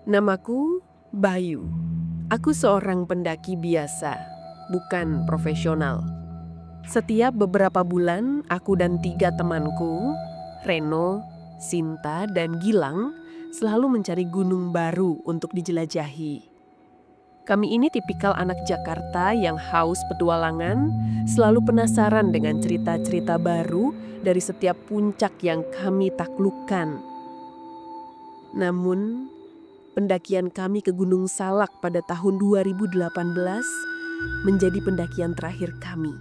Namaku Bayu. Aku seorang pendaki biasa, bukan profesional. Setiap beberapa bulan, aku dan 3 temanku, Reno, Sinta, dan Gilang, selalu mencari gunung baru untuk dijelajahi. Kami ini tipikal anak Jakarta yang haus petualangan, selalu penasaran dengan cerita-cerita baru dari setiap puncak yang kami taklukkan. Namun, pendakian kami ke Gunung Salak pada tahun 2018 menjadi pendakian terakhir kami.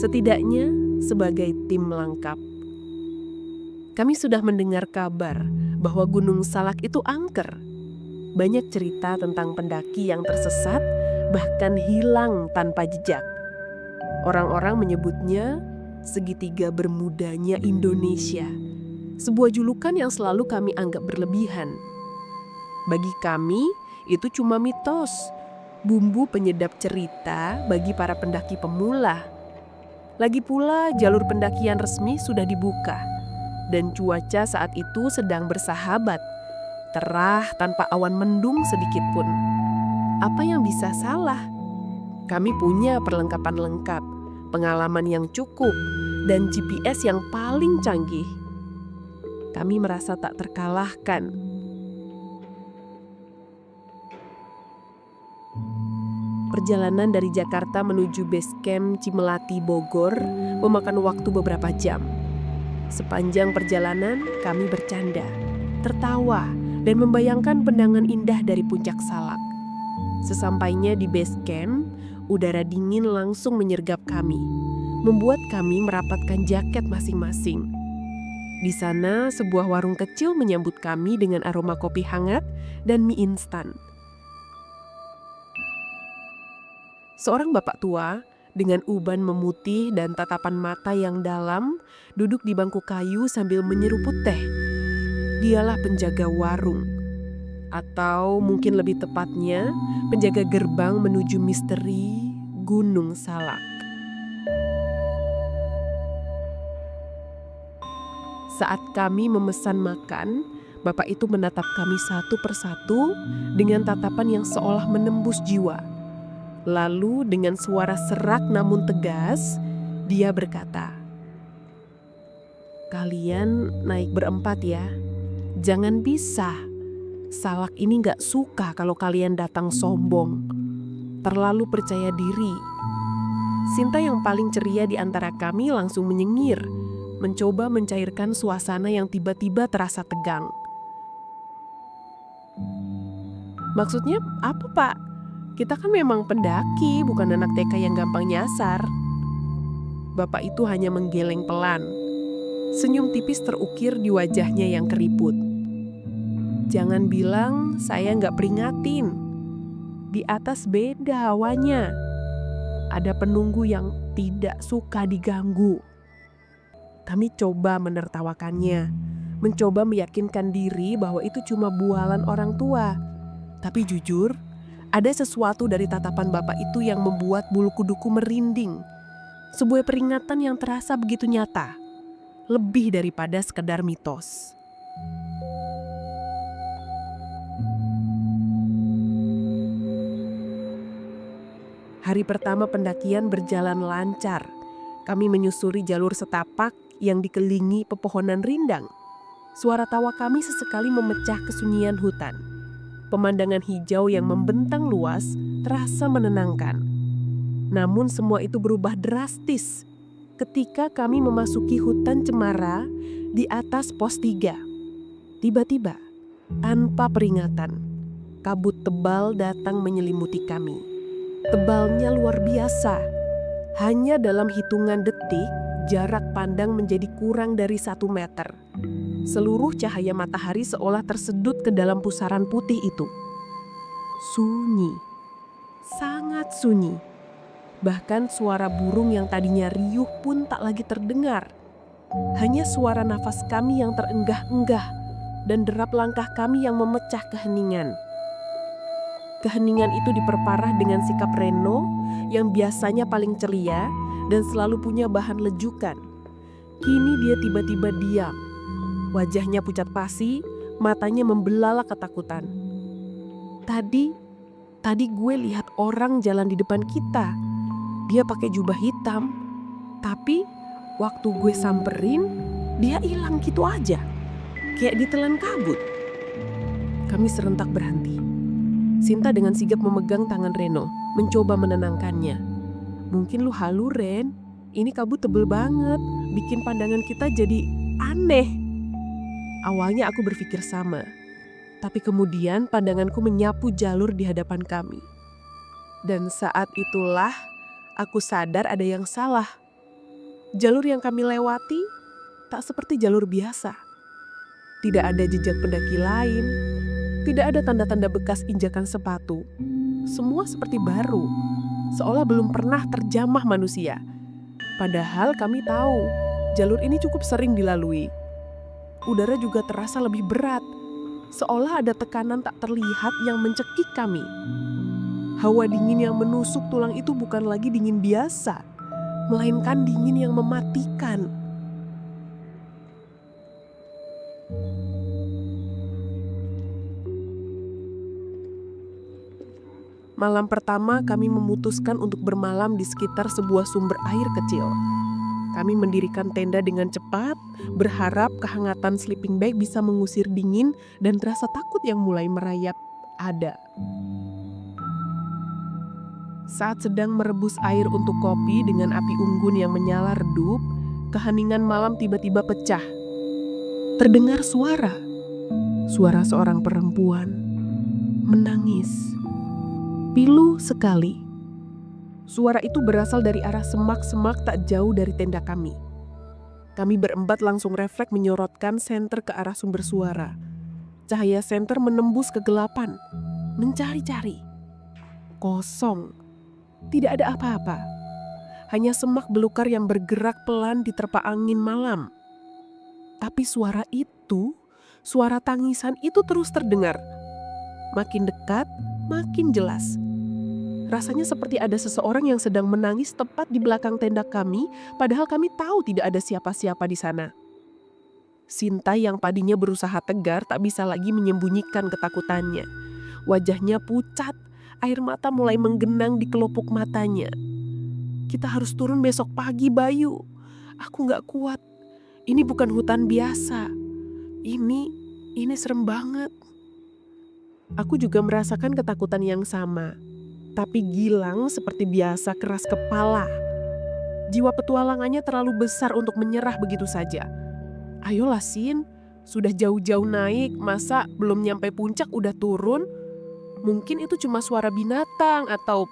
Setidaknya sebagai tim lengkap. Kami sudah mendengar kabar bahwa Gunung Salak itu angker. Banyak cerita tentang pendaki yang tersesat, bahkan hilang tanpa jejak. Orang-orang menyebutnya segitiga bermudanya Indonesia. Sebuah julukan yang selalu kami anggap berlebihan. Bagi kami, itu cuma mitos. Bumbu penyedap cerita bagi para pendaki pemula. Lagi pula, jalur pendakian resmi sudah dibuka. Dan cuaca saat itu sedang bersahabat, cerah tanpa awan mendung sedikit pun. Apa yang bisa salah? Kami punya perlengkapan lengkap, pengalaman yang cukup, dan GPS yang paling canggih. Kami merasa tak terkalahkan. Perjalanan dari Jakarta menuju base camp Cimelati Bogor memakan waktu beberapa jam. Sepanjang perjalanan, kami bercanda, tertawa, dan membayangkan pandangan indah dari puncak Salak. Sesampainya di base camp, udara dingin langsung menyergap kami, membuat kami merapatkan jaket masing-masing. Di sana, sebuah warung kecil menyambut kami dengan aroma kopi hangat dan mie instan. Seorang bapak tua dengan uban memutih dan tatapan mata yang dalam, duduk di bangku kayu sambil menyeruput teh. Dialah penjaga warung. Atau mungkin lebih tepatnya, penjaga gerbang menuju misteri Gunung Salak. Saat kami memesan makan, bapak itu menatap kami satu persatu dengan tatapan yang seolah menembus jiwa. Lalu dengan suara serak namun tegas, dia berkata, "Kalian naik berempat ya, jangan pisah. Salak ini gak suka kalau kalian datang sombong, terlalu percaya diri." Sinta yang paling ceria di antara kami langsung menyengir, mencoba mencairkan suasana yang tiba-tiba terasa tegang. "Maksudnya apa, Pak? Kita kan memang pendaki, bukan anak TK yang gampang nyasar." Bapak itu hanya menggeleng pelan. Senyum tipis terukir di wajahnya yang keriput. "Jangan bilang saya nggak peringatin. Di atas beda hawanya. Ada penunggu yang tidak suka diganggu." Kami coba menertawakannya, mencoba meyakinkan diri bahwa itu cuma bualan orang tua. Tapi jujur, ada sesuatu dari tatapan bapak itu yang membuat bulu kuduku merinding. Sebuah peringatan yang terasa begitu nyata, lebih daripada sekedar mitos. Hari pertama pendakian berjalan lancar. Kami menyusuri jalur setapak yang dikelilingi pepohonan rindang. Suara tawa kami sesekali memecah kesunyian hutan. Pemandangan hijau yang membentang luas terasa menenangkan. Namun semua itu berubah drastis ketika kami memasuki hutan cemara di atas pos 3. Tiba-tiba, tanpa peringatan, kabut tebal datang menyelimuti kami. Tebalnya luar biasa. Hanya dalam hitungan detik, jarak pandang menjadi kurang dari 1 meter. Seluruh cahaya matahari seolah tersedut ke dalam pusaran putih itu. Sunyi, sangat sunyi. Bahkan suara burung yang tadinya riuh pun tak lagi terdengar. Hanya suara nafas kami yang terenggah-enggah dan derap langkah kami yang memecah keheningan. Keheningan itu diperparah dengan sikap Reno yang biasanya paling ceria dan selalu punya bahan lejukan. Kini dia tiba-tiba diam. Wajahnya pucat pasi, matanya membelalak ketakutan. Tadi gue lihat orang jalan di depan kita. Dia pakai jubah hitam. Tapi waktu gue samperin, dia hilang gitu aja. Kayak ditelan kabut. Kami serentak berhenti. Sinta dengan sigap memegang tangan Reno, mencoba menenangkannya. Mungkin lu halu, Ren. Ini kabut tebel banget, bikin pandangan kita jadi aneh. Awalnya aku berpikir sama. Tapi kemudian pandanganku menyapu jalur di hadapan kami. Dan saat itulah aku sadar ada yang salah. Jalur yang kami lewati tak seperti jalur biasa. Tidak ada jejak pendaki lain. Tidak ada tanda-tanda bekas injakan sepatu. Semua seperti baru, seolah belum pernah terjamah manusia. Padahal kami tahu jalur ini cukup sering dilalui. Udara juga terasa lebih berat. Seolah ada tekanan tak terlihat yang mencekik kami. Hawa dingin yang menusuk tulang itu bukan lagi dingin biasa, melainkan dingin yang mematikan. Malam pertama kami memutuskan untuk bermalam di sekitar sebuah sumber air kecil. Kami mendirikan tenda dengan cepat, berharap kehangatan sleeping bag bisa mengusir dingin dan rasa takut yang mulai merayap ada. Saat sedang merebus air untuk kopi dengan api unggun yang menyala redup, keheningan malam tiba-tiba pecah. Terdengar suara seorang perempuan menangis, pilu sekali. Suara itu berasal dari arah semak-semak tak jauh dari tenda kami. Kami berempat langsung refleks menyorotkan senter ke arah sumber suara. Cahaya senter menembus kegelapan, mencari-cari. Kosong, tidak ada apa-apa. Hanya semak belukar yang bergerak pelan diterpa angin malam. Tapi suara itu, suara tangisan itu terus terdengar. Makin dekat, makin jelas. Rasanya seperti ada seseorang yang sedang menangis tepat di belakang tenda kami, padahal kami tahu tidak ada siapa-siapa di sana. Sinta yang tadinya berusaha tegar tak bisa lagi menyembunyikan ketakutannya. Wajahnya pucat, air mata mulai menggenang di kelopak matanya. Kita harus turun besok pagi, Bayu. Aku gak kuat. Ini bukan hutan biasa. Ini serem banget. Aku juga merasakan ketakutan yang sama. Tapi Gilang seperti biasa keras kepala. Jiwa petualangannya terlalu besar untuk menyerah begitu saja. Ayolah Sin, sudah jauh-jauh naik, masa belum nyampe puncak udah turun? Mungkin itu cuma suara binatang atau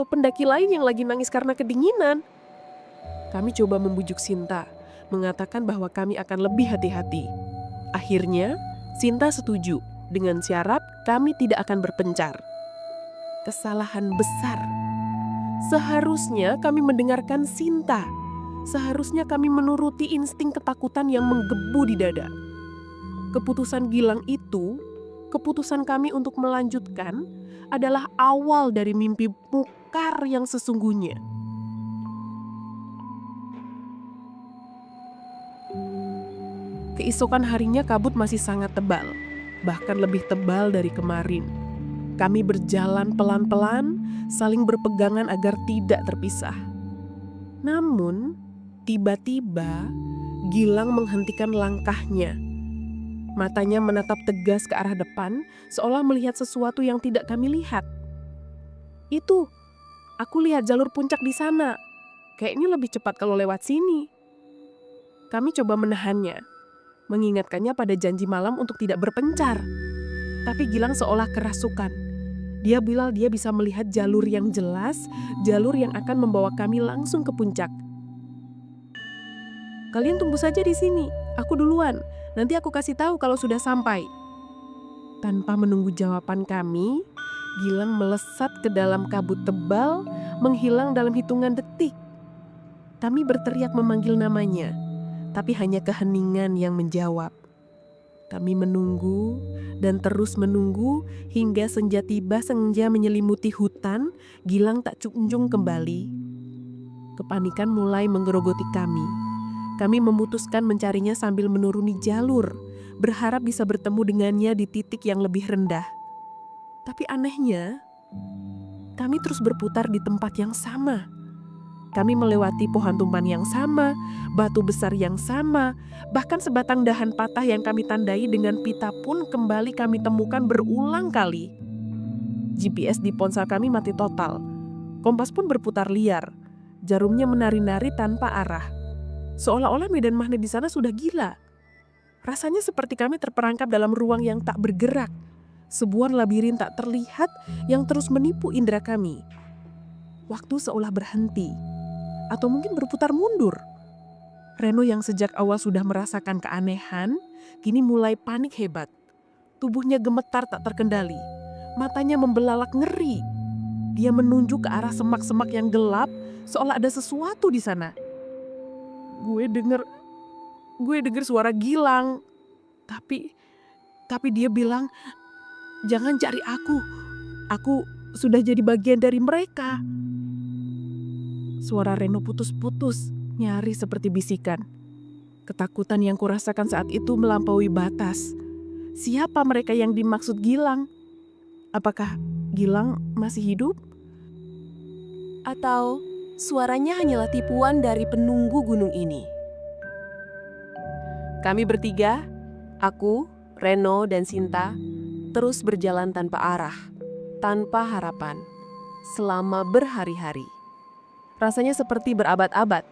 pendaki lain yang lagi nangis karena kedinginan. Kami coba membujuk Sinta, mengatakan bahwa kami akan lebih hati-hati. Akhirnya, Sinta setuju dengan syarat kami tidak akan berpencar. Kesalahan besar. Seharusnya kami mendengarkan Sinta. Seharusnya kami menuruti insting ketakutan yang menggebu di dada. Keputusan Gilang itu, keputusan kami untuk melanjutkan, adalah awal dari mimpi mukar yang sesungguhnya. Keesokan harinya kabut masih sangat tebal, bahkan lebih tebal dari kemarin. Kami berjalan pelan-pelan, saling berpegangan agar tidak terpisah. Namun, tiba-tiba Gilang menghentikan langkahnya. Matanya menatap tegas ke arah depan, seolah melihat sesuatu yang tidak kami lihat. Itu, aku lihat jalur puncak di sana. Kayaknya lebih cepat kalau lewat sini. Kami coba menahannya, mengingatkannya pada janji malam untuk tidak berpencar. Tapi Gilang seolah kerasukan. Dia bilang dia bisa melihat jalur yang jelas, jalur yang akan membawa kami langsung ke puncak. Kalian tunggu saja di sini, aku duluan. Nanti aku kasih tahu kalau sudah sampai. Tanpa menunggu jawaban kami, Gilang melesat ke dalam kabut tebal, menghilang dalam hitungan detik. Kami berteriak memanggil namanya, tapi hanya keheningan yang menjawab. Kami menunggu dan terus menunggu hingga senja tiba, senja menyelimuti hutan. Gilang tak kunjung kembali. Kepanikan mulai menggerogoti kami. Kami memutuskan mencarinya sambil menuruni jalur, berharap bisa bertemu dengannya di titik yang lebih rendah. Tapi anehnya, kami terus berputar di tempat yang sama. Kami melewati pohon tumpang yang sama, batu besar yang sama, bahkan sebatang dahan patah yang kami tandai dengan pita pun kembali kami temukan berulang kali. GPS di ponsel kami mati total. Kompas pun berputar liar. Jarumnya menari-nari tanpa arah. Seolah-olah medan magnet di sana sudah gila. Rasanya seperti kami terperangkap dalam ruang yang tak bergerak. Sebuah labirin tak terlihat yang terus menipu indera kami. Waktu seolah berhenti. Atau mungkin berputar mundur. Reno yang sejak awal sudah merasakan keanehan, kini mulai panik hebat. Tubuhnya gemetar tak terkendali. Matanya membelalak ngeri. Dia menunjuk ke arah semak-semak yang gelap, seolah ada sesuatu di sana. Gue denger suara Gilang. Tapi dia bilang, "Jangan cari aku. Aku sudah jadi bagian dari mereka." Suara Reno putus-putus, nyaris seperti bisikan. Ketakutan yang kurasakan saat itu melampaui batas. Siapa mereka yang dimaksud Gilang? Apakah Gilang masih hidup? Atau suaranya hanyalah tipuan dari penunggu gunung ini? Kami bertiga, aku, Reno, dan Sinta, terus berjalan tanpa arah, tanpa harapan, selama berhari-hari. Rasanya seperti berabad-abad.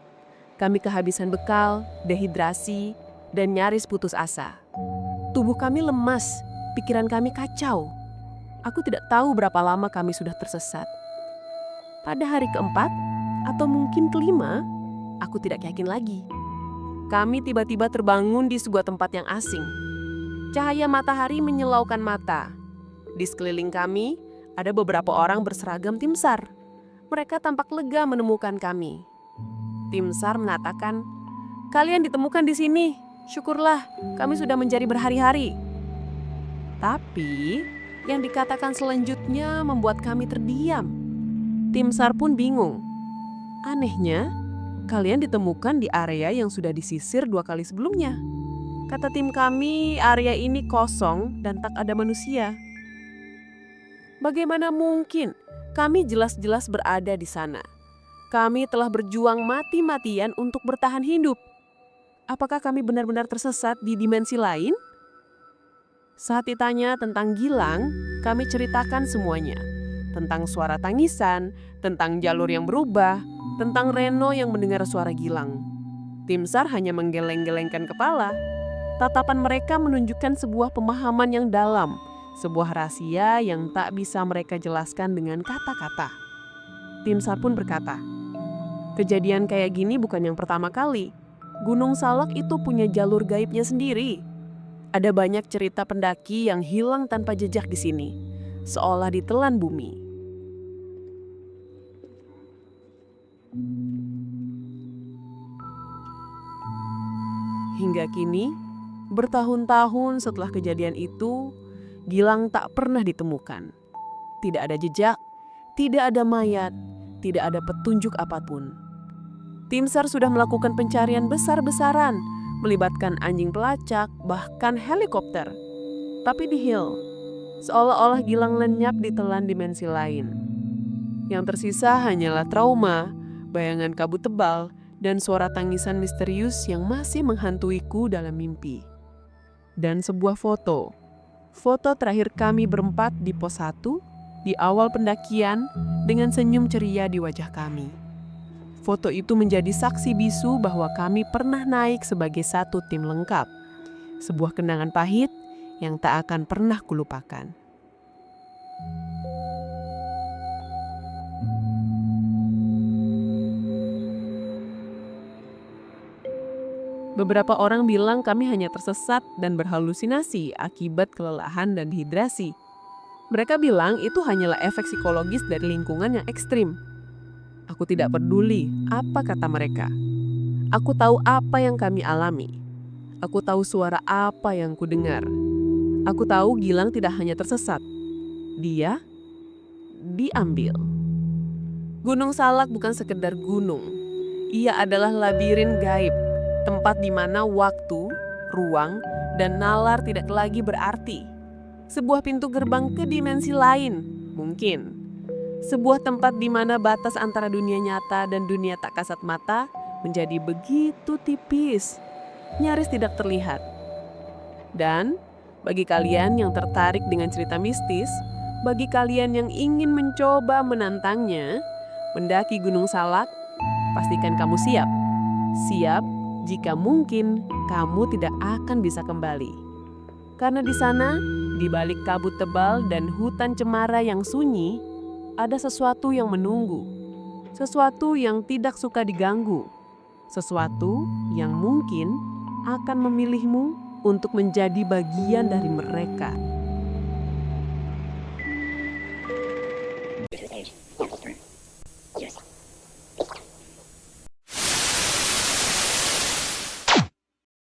Kami kehabisan bekal, dehidrasi, dan nyaris putus asa. Tubuh kami lemas, pikiran kami kacau. Aku tidak tahu berapa lama kami sudah tersesat. Pada hari keempat, atau mungkin kelima, aku tidak yakin lagi. Kami tiba-tiba terbangun di sebuah tempat yang asing. Cahaya matahari menyilaukan mata. Di sekeliling kami, ada beberapa orang berseragam tim SAR. Mereka tampak lega menemukan kami. Tim SAR mengatakan, "Kalian ditemukan di sini. Syukurlah, kami sudah mencari berhari-hari." Tapi, yang dikatakan selanjutnya membuat kami terdiam. Tim SAR pun bingung. Anehnya, kalian ditemukan di area yang sudah disisir 2 kali sebelumnya. Kata tim kami, area ini kosong dan tak ada manusia. Bagaimana mungkin? Kami jelas-jelas berada di sana. Kami telah berjuang mati-matian untuk bertahan hidup. Apakah kami benar-benar tersesat di dimensi lain? Saat ditanya tentang Gilang, kami ceritakan semuanya. Tentang suara tangisan, tentang jalur yang berubah, tentang Reno yang mendengar suara Gilang. Tim SAR hanya menggeleng-gelengkan kepala. Tatapan mereka menunjukkan sebuah pemahaman yang dalam, sebuah rahasia yang tak bisa mereka jelaskan dengan kata-kata. Tim SAR pun berkata, "Kejadian kayak gini bukan yang pertama kali. Gunung Salak itu punya jalur gaibnya sendiri. Ada banyak cerita pendaki yang hilang tanpa jejak di sini, seolah ditelan bumi." Hingga kini, bertahun-tahun setelah kejadian itu, Gilang tak pernah ditemukan. Tidak ada jejak, tidak ada mayat, tidak ada petunjuk apapun. Tim SAR sudah melakukan pencarian besar-besaran, melibatkan anjing pelacak, bahkan helikopter. Tapi nihil, seolah-olah Gilang lenyap di telan dimensi lain. Yang tersisa hanyalah trauma, bayangan kabut tebal, dan suara tangisan misterius yang masih menghantuiku dalam mimpi. Dan sebuah foto terakhir kami berempat di pos 1 di awal pendakian dengan senyum ceria di wajah kami. Foto itu menjadi saksi bisu bahwa kami pernah naik sebagai satu tim lengkap. Sebuah kenangan pahit yang tak akan pernah kulupakan. Beberapa orang bilang kami hanya tersesat dan berhalusinasi akibat kelelahan dan dehidrasi. Mereka bilang itu hanyalah efek psikologis dari lingkungan yang ekstrim. Aku tidak peduli apa kata mereka. Aku tahu apa yang kami alami. Aku tahu suara apa yang kudengar. Aku tahu Gilang tidak hanya tersesat. Dia diambil. Gunung Salak bukan sekedar gunung. Ia adalah labirin gaib, tempat di mana waktu, ruang, dan nalar tidak lagi berarti. Sebuah pintu gerbang ke dimensi lain, mungkin. Sebuah tempat di mana batas antara dunia nyata dan dunia tak kasat mata menjadi begitu tipis, nyaris tidak terlihat. Dan bagi kalian yang tertarik dengan cerita mistis, bagi kalian yang ingin mencoba menantangnya, mendaki Gunung Salak, pastikan kamu siap. Siap jika mungkin kamu tidak akan bisa kembali. Karena di sana, di balik kabut tebal dan hutan cemara yang sunyi, ada sesuatu yang menunggu. Sesuatu yang tidak suka diganggu. Sesuatu yang mungkin akan memilihmu untuk menjadi bagian dari mereka.